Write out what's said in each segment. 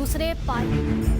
दूसरे pilot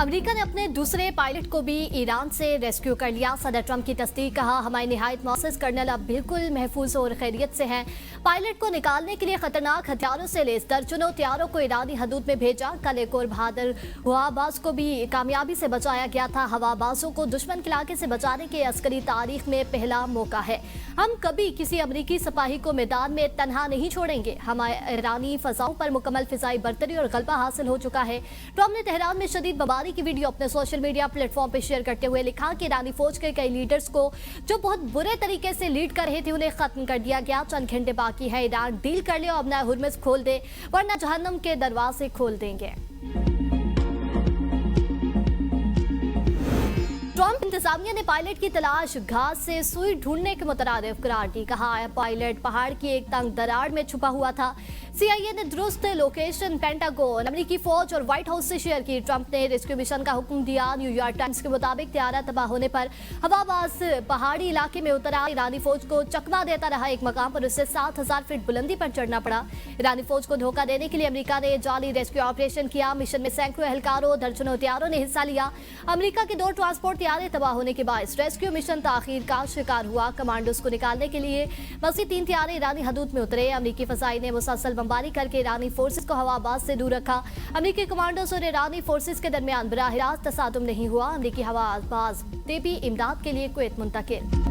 America ने अपने दूसरे पायलट को भी ईरान से रेस्क्यू कर लिया। सदर ट्रंप की तस्दीक, कहा हमारे निहायत मोअज़्ज़ज़ कर्नल अब बिल्कुल महफूज और खैरियत से हैं। पायलट को निकालने के लिए खतरनाक हथियारों से लैस दर्जनों तैयारों को ईरानी हदूद में भेजा। कल एक और बहादुर हवाबाज को भी कामयाबी से बचाया गया था। हवाबाजों को दुश्मन के इलाके से बचाने के अस्करी तारीख में पहला मौका है। हम कभी किसी अमरीकी सिपाही को मैदान में तनहा नहीं छोड़ेंगे। हमारे ईरानी फजाओं पर मुकम्मल फिजाई बर्तरी और गलबा हासिल हो चुका है। ट्रंप ने तेहरान में शदीद बमबारी की वीडियो अपने सोशल मीडिया प्लेटफॉर्म पर शेयर करते हुए लिखा कि ईरानी फौज के कई लीडर्स को जो बहुत बुरे तरीके से लीड कर रहे थे उन्हें खत्म कर दिया गया। चंद घंटे बाकी है, ईरान डील कर ले और अपना हुर्मुज़ खोल दे, वरना जहन्नम के दरवाजे खोल देंगे। ट्रंप इंतजामिया ने पायलट की तलाश घास से सुई ढूंढने के मुतरादिफ करार दी। कहा पायलट पहाड़ की एक तंग दरार में छुपा हुआ था। CIA ने दुरुस्त लोकेशन पेंटागन, अमेरिकी फौज और व्हाइट हाउस से शेयर की। ट्रंप ने रेस्क्यू मिशन का हुक्म दिया। न्यूयॉर्क टाइम्स के मुताबिक त्यारा तबाह होने पर हवाबाज पहाड़ी इलाके में उतरा। ईरानी फौज को चकमा देता रहा। एक मकाम पर उससे 7000 फीट बुलंदी पर चढ़ना पड़ा। ईरानी फौज को धोखा देने के लिए अमेरिका ने जाली रेस्क्यू ऑपरेशन किया। मिशन में सैकड़ों एहलकारों, दर्जनों तैयारों ने हिस्सा लिया। अमेरिका के 2 ट्रांसपोर्ट तैयारे तबाह होने के बाद रेस्क्यू मिशन ताखीर का शिकार हुआ। कमांडोज को निकालने के लिए मज़ीद 3 तैयारे ईरानी हदूद में उतरे। अमेरिकी फजाई ने मुसलसल बमबारी करके ईरानी फोर्सेस को हवाबाज से दूर रखा। अमेरिकी कमांडोज और ईरानी फोर्सेस के दरमियान बराह रास्त तसादुम नहीं हुआ। अमेरिकी हवाबाज तेबी इमदाद के लिए कुवैत मुंतकिल।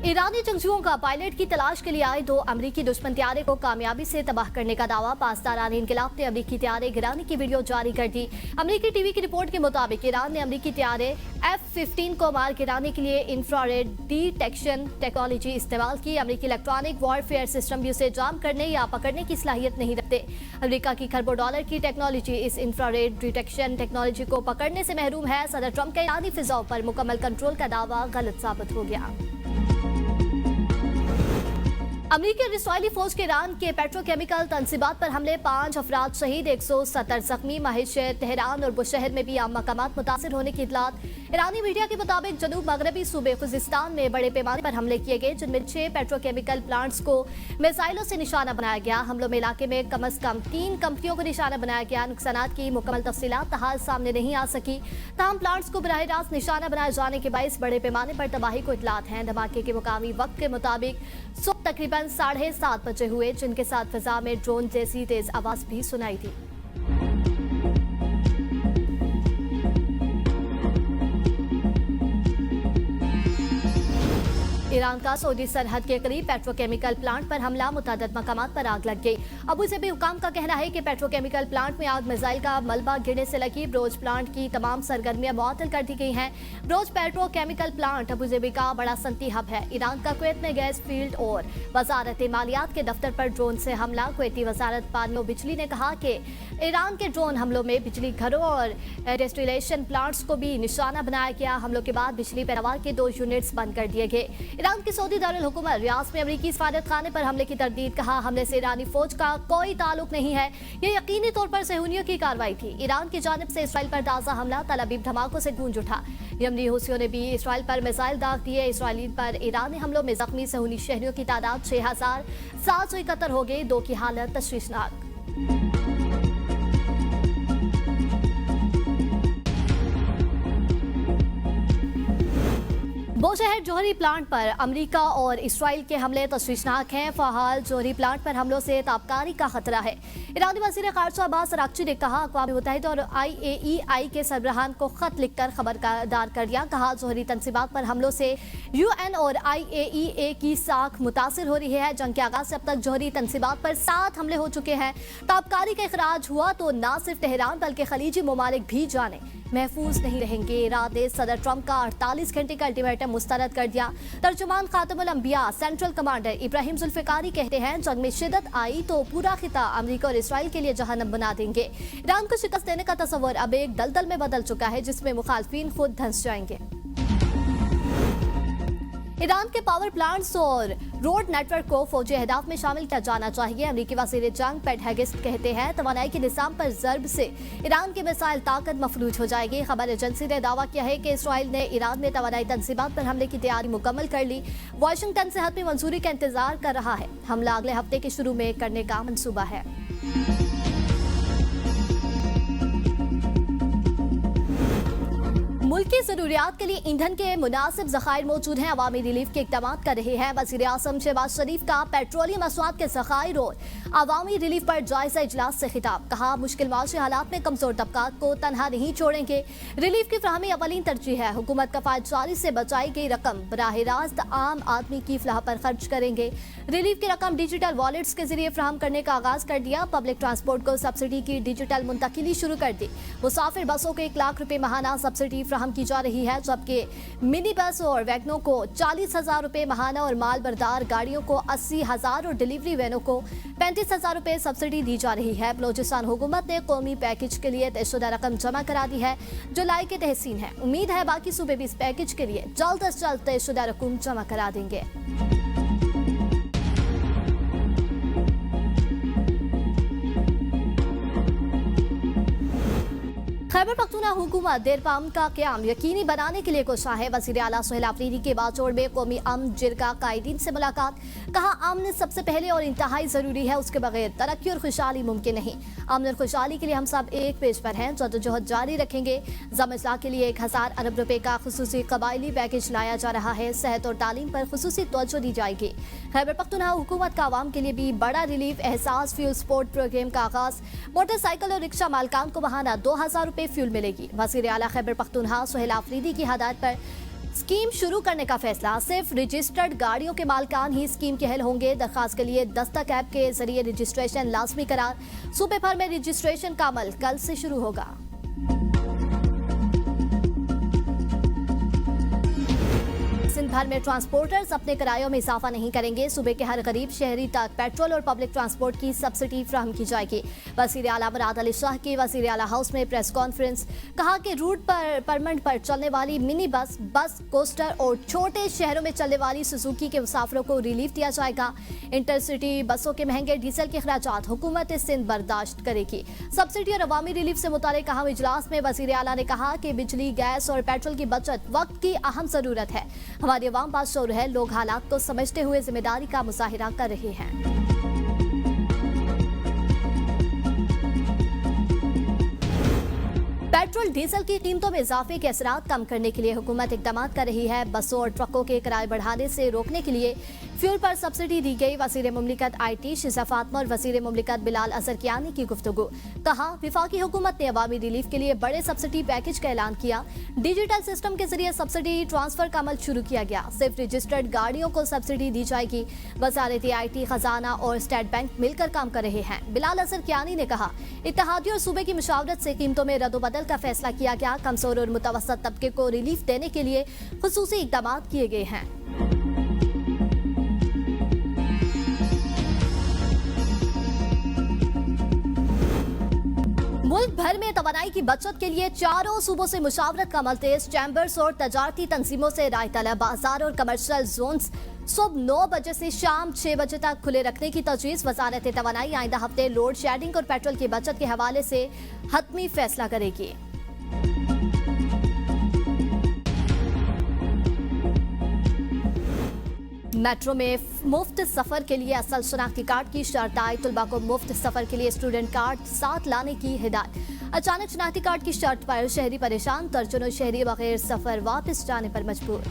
ईरानी जंगजुओं का पायलट की तलाश के लिए आए 2 अमेरिकी दुश्मन तैयारे को कामयाबी से तबाह करने का दावा। पाकिस्तान इनकलाब ने अमेरिकी तैयारे गिराने की वीडियो जारी कर दी। अमेरिकी टीवी की रिपोर्ट के मुताबिक ईरान ने अमेरिकी तैयारे F-15 को मार गिराने के लिए इंफ्रारेड डिटेक्शन टेक्नोलॉजी इस्तेमाल की। अमेरिकी इलेक्ट्रॉनिक वॉरफेयर सिस्टम भी उसे जाम करने या पकड़ने की सलाहियत नहीं रखते। अमेरिका की खरबों डॉलर की टेक्नोलॉजी इस इंफ्रारेड डिटेक्शन टेक्नोलॉजी को पकड़ने से महरूम है। सदर ट्रंप का ईरानी फिजाओं पर मुकम्मल कंट्रोल का दावा गलत साबित हो गया। अमेरिकी और इसराइली फौज के ईरान के पेट्रोकेमिकल तंसीबात पर हमले, 5 अफराद शहीद, 170 जख्मी। माहिर तेहरान और बुशहर में भी आम मकामात मुतासिर होने की इतलात। ईरानी मीडिया के मुताबिक जनूब मगरबी सूबे खुजिस्तान में बड़े पैमाने पर हमले किए गए, जिनमें 6 पेट्रोकेमिकल प्लांट्स को मिसाइलों से निशाना बनाया गया। हमलों में इलाके में कम अज कम 3 कंपनियों को निशाना बनाया गया। नुकसानात की मुकम्मल तफसीलात ताहाल सामने नहीं आ सकी। तमाम प्लांट्स को बराह रास्त निशाना बनाए जाने के बायस बड़े पैमाने पर तबाही को इतलात हैं। धमाके के मुकामी वक्त के मुताबिक सुबह तकरीबन 7:30 बजे हुए, जिनके साथ फिजा में ड्रोन जैसी तेज आवाज भी सुनाई दी। ईरान का सऊदी सरहद के करीब पेट्रोकेमिकल प्लांट पर हमला, मुतअद्दिद मकामात पर आग लग गई। अबूज़ेबी हुकाम का कहना है कि पेट्रोकेमिकल प्लांट में आग मिसाइल का मलबा गिरने से लगी। ब्रोज प्लांट की तमाम सरगर्मियां मुअत्तल कर दी गई हैं। ब्रोज पेट्रोकेमिकल प्लांट अबूज़ेबी का बड़ा सनती हब है। ईरान का कुवैत में गैस फील्ड और वजारत मालियात के दफ्तर पर ड्रोन से हमला। कुवैती वजारत पानी और बिजली ने कहा कि ईरान के ड्रोन हमलों में बिजली घरों और डिस्टिलेशन प्लांट्स को भी निशाना बनाया गया। हमलों के बाद बिजली पैदावार के 2 यूनिट्स बंद कर दिए गए। ईरान की सऊदी दारुल हुकूमत रियाद में अमेरिकी सफारत खाने पर हमले की तरदीद। कहा हमले से ईरानी फौज का कोई ताल्लुक नहीं है, ये यकीनी तौर पर सहूनियों की कार्रवाई थी। ईरान की जानिब से इसराइल पर ताज़ा हमला तल अबीब धमाकों से गूंज उठा। यमनी हुसियों ने भी इसराइल पर मिसाइल दाग दिए। इसराइली पर ईरानी हमलों में जख्मी सहूनी शहरियों की तादाद 6771 हो गई। 2 की हालत तशवीशनाक। बोशहर जौहरी प्लांट पर अमेरिका और इसराइल के हमले तशवीशनाक हैं। फ़हाल जौहरी प्लांट पर हमलों से ताबकारी का खतरा है। ईरानी वज़ीर ख़ारिजा अब्बास अराग़ची ने कहा अक़वाम मुत्तहिदा और IAEI के सरबराहान को खत लिखकर खबरदार कर दिया। कहा जौहरी तंसीबात पर हमलों से UN और IAEA की साख मुतासिर हो रही है। जंग के आगाज़ से अब तक जौहरी तंसीबात पर 7 हमले हो चुके हैं। ताबकारी का इखराज हुआ तो न सिर्फ तेहरान बल्कि खलीजी ममालिक भी जाने महफूज नहीं रहेंगे। ईरान ने सदर ट्रंप का 48 घंटे का अल्टीमेटम मुस्तरद कर दिया। तर्जुमान खातमुल अंबिया सेंट्रल कमांडर इब्राहिम जुल्फ़िकारी कहते हैं जंग में शिद्दत आई तो पूरा खिता अमेरिका और इसराइल के लिए जहन्नम बना देंगे। ईरान को शिकस्त देने का तस्वर अब एक दलदल में बदल चुका है जिसमें मुखालफिन खुद धंस जाएंगे। ईरान के पावर प्लांट्स और रोड नेटवर्क को फौजी अहदाफ में शामिल किया जाना चाहिए। अमरीकी वज़ीर जंग पेट हेगेस्ट कहते हैं तवानाई के निज़ाम पर ज़र्ब से ईरान की मिसाइल ताकत मफलूज हो जाएगी। खबर एजेंसी ने दावा किया है कि इसराइल ने ईरान में तवानाई तंजीमात पर हमले की तैयारी मुकम्मल कर ली। वाशिंगटन से हतमी मंजूरी का इंतजार कर रहा है। हमला अगले हफ्ते के शुरू में करने का मंसूबा है। मुल्क की जरूरियात के लिए ईंधन के मुनासिब ज़खायर मौजूद हैं। अवामी रिलीफ के इक़दाम कर रहे हैं। वज़ीर आज़म शहबाज शरीफ का पेट्रोलियम मसवाद के ज़खायर और अवामी रिलीफ पर जायजा इजलास से खिताब। कहा मुश्किल माशी हालात में कमजोर तबकात को तनहा नहीं छोड़ेंगे। रिलीफ की फ्राहमी अवलीन तरजीह है। हुकूमत कफायत जारी से बचाई गई रकम बराह रास्त आम आदमी की फलाह पर खर्च करेंगे। रिलीफ की रकम डिजिटल वॉलेट्स के जरिए फ्राहम करने का आगाज कर दिया। पब्लिक ट्रांसपोर्ट को सब्सिडी की डिजिटल मुंतकिली शुरू कर दी। मुसाफिर बसों को 1 लाख रुपए माहाना सब्सिडी फ्राहम की जा रही है, जबकि मिनी बस और वैगनों को 40,000 रुपए माहाना और माल बरदार गाड़ियों को 80,000 और डिलीवरी वैनों को 35,000 रुपए सब्सिडी दी जा रही है। बलोचिस्तान हुकूमत ने कौमी पैकेज के लिए तयशुदा रकम जमा करा दी है, जो लायक तहसीन है। उम्मीद है बाकी सूबे भी इस पैकेज के लिए जल्द अज जल्द तयशुदा रकम जमा करा देंगे। खैबर पख्तूनख्वा हुकूमत देरपा अमन का क़याम यकीनी बनाने के लिए कोशा है। वज़ीर आला सुहेल आफरीदी के बाचौड़ में कौमी अमन जिरगा कायदीन से मुलाकात। कहा अमन सबसे पहले और इंतहाई ज़रूरी है, उसके बगैर तरक्की और खुशहाली मुमकिन नहीं। अमन और खुशहाली के लिए हम सब एक पेज पर हैं, जद्दोजहद जारी रखेंगे। ज़म-ए-इस्लाह के लिए 1000 अरब रुपए का खुसूसी कबायली पैकेज लाया जा रहा है। सेहत और तालीम पर खुसूसी तवज्जो दी जाएगी। खैबर पख्तूनख्वा हुकूमत का आवाम के लिए भी बड़ा रिलीफ एहसास फ्यूल स्पोर्ट प्रोग्राम का आगाज। मोटरसाइकिल और रिक्शा मालकान को माहाना 2000 रुपए फ्यूल मिलेगी। वज़ीर आला खैबर पख्तूनख्वा सुहेल आफरीदी की हदायत पर स्कीम शुरू करने का फैसला। सिर्फ रजिस्टर्ड गाड़ियों के मालकान ही स्कीम के अहल होंगे। दरखास्त के लिए दस्तक ऐप के जरिए रजिस्ट्रेशन लाजमी करार। सूबे भर में रजिस्ट्रेशन का अमल कल से शुरू होगा। सिंध भर में ट्रांसपोर्टर्स अपने किरायों में इजाफा नहीं करेंगे। सूबे के हर गरीब शहरी तक पेट्रोल और पब्लिक ट्रांसपोर्ट की सब्सिडी फ्राहम की जाएगी। वज़ीर आला मुराद अली शाह की वज़ीर आला हाउस में प्रेस कॉन्फ्रेंस। कहा कि रूट पर परमिट पर चलने वाली मिनी बस, कोस्टर और छोटे शहरों में चलने वाली सुजुकी के मुसाफिरों को रिलीफ दिया जाएगा। इंटरसिटी बसों के महंगे डीजल के अखराजात हुकूमत सिंध बर्दाश्त करेगी। सब्सिडी और अवामी रिलीफ से मुतालिक अहम इजलास में वज़ीर आला ने कहा कि बिजली, गैस और पेट्रोल की बचत वक्त की अहम जरूरत है। हमारी अवाम बाशऊर है, लोग हालात को समझते हुए जिम्मेदारी का मुजाहिरा कर रहे हैं। पेट्रोल डीजल की कीमतों में इजाफे के असरात कम करने के लिए हुकूमत इक़दाम कर रही है। बसों और ट्रकों के किराए बढ़ाने से रोकने के लिए फ्यूल पर सब्सिडी दी गई। वज़ीर मुमलिकत IT शिज़ा फातिमा और वज़ीर मुमलिकत बिलाल अज़रकियानी की गुफ्तगू। कहा विफाकी हुकूमत ने अवामी रिलीफ के लिए बड़े सब्सिडी पैकेज का ऐलान किया। डिजिटल सिस्टम के जरिए सब्सिडी ट्रांसफर का अमल शुरू किया गया। सिर्फ रजिस्टर्ड गाड़ियों को सब्सिडी दी जाएगी। वज़ारत IT, खजाना और स्टेट बैंक मिलकर काम कर रहे हैं। बिलाल अज़रकियानी ने कहा इत्तेहादी और सूबे की मुशावरत से कीमतों में रद्द-ओ-बदल का फैसला किया गया। कमजोर और मुतवस्सत तबके को रिलीफ देने के लिए खुसूसी इक़दाम किए गए हैं। मुल्क भर में तवानाई की बचत के लिए चारों सूबों से मुशावरत का अमल तेज। चैम्बर्स और तजारती तंजीमों से राय तलब। बाजार और कमर्शियल जोन्स सुबह 9 बजे से शाम 6 बजे तक खुले रखने की तजवीज़। वजारत तवानाई आइंदा हफ्ते लोड शेडिंग और पेट्रोल की बचत के हवाले से हतमी फैसला करेगी। मेट्रो में मुफ्त सफर के लिए असल शनाख्ती कार्ड की शर्त आए। तुलबा को मुफ्त सफर के लिए स्टूडेंट कार्ड साथ लाने की हिदायत। अचानक शनाख्ती कार्ड की शर्त पर शहरी परेशान। दर्जनों शहरी बगैर सफर वापस जाने पर मजबूर।